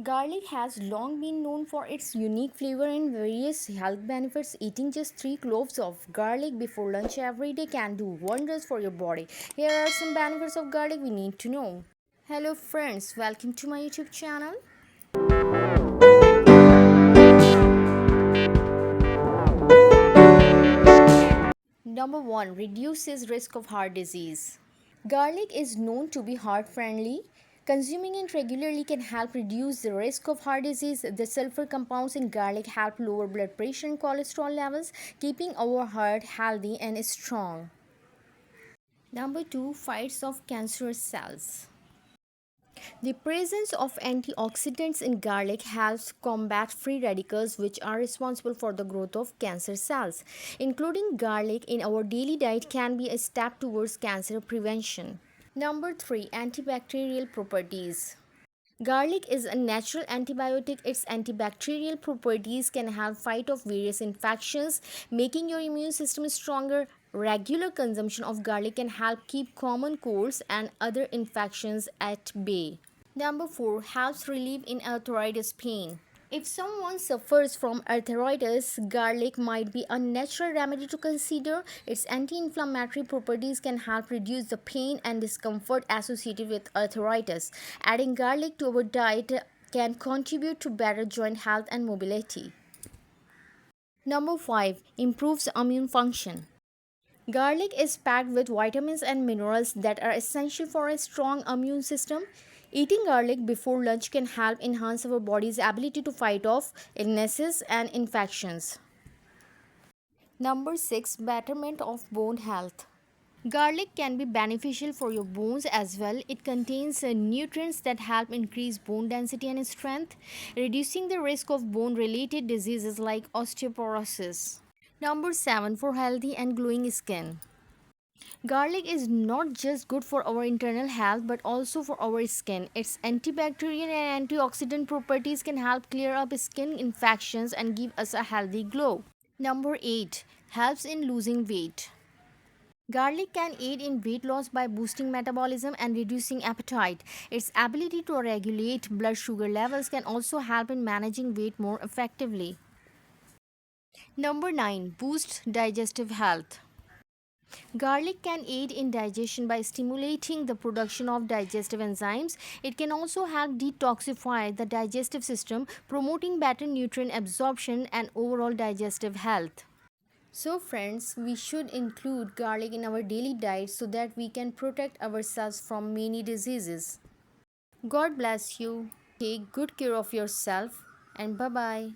Garlic has long been known for its unique flavor and various health benefits. Eating just 3 cloves of garlic before lunch every day can do wonders for your body. Here are some benefits of garlic we need to know. Hello friends, welcome to my YouTube channel. Number 1. Reduces risk of heart disease. Garlic is known to be heart friendly. Consuming it regularly can help reduce the risk of heart disease. The sulfur compounds in garlic help lower blood pressure and cholesterol levels, keeping our heart healthy and strong. Number 2. Fights off cancerous cells. The presence of antioxidants in garlic helps combat free radicals, which are responsible for the growth of cancer cells. Including garlic in our daily diet can be a step towards cancer prevention. Number 3. Antibacterial properties. Garlic is a natural antibiotic. Its antibacterial properties can help fight off various infections, making your immune system stronger. Regular consumption of garlic can help keep common colds and other infections at bay. Number 4. Helps relieve in arthritis pain. If someone suffers from arthritis, garlic might be a natural remedy to consider. Its anti-inflammatory properties can help reduce the pain and discomfort associated with arthritis. Adding garlic to our diet can contribute to better joint health and mobility. Number 5. Improves immune function. Garlic is packed with vitamins and minerals that are essential for a strong immune system. Eating garlic before lunch can help enhance our body's ability to fight off illnesses and infections. Number 6. Betterment of bone health. Garlic can be beneficial for your bones as well. It contains nutrients that help increase bone density and strength, reducing the risk of bone related diseases like osteoporosis. Number 7. For healthy and glowing skin. Garlic is not just good for our internal health but also for our skin. Its antibacterial and antioxidant properties can help clear up skin infections and give us a healthy glow. Number 8. Helps in losing weight. Garlic can aid in weight loss by boosting metabolism and reducing appetite. Its ability to regulate blood sugar levels can also help in managing weight more effectively. Number 9. Boost digestive health. Garlic can aid in digestion by stimulating the production of digestive enzymes. It can also help detoxify the digestive system, promoting better nutrient absorption and overall digestive health. So friends, we should include garlic in our daily diet so that we can protect ourselves from many diseases. God bless you. Take good care of yourself and bye-bye.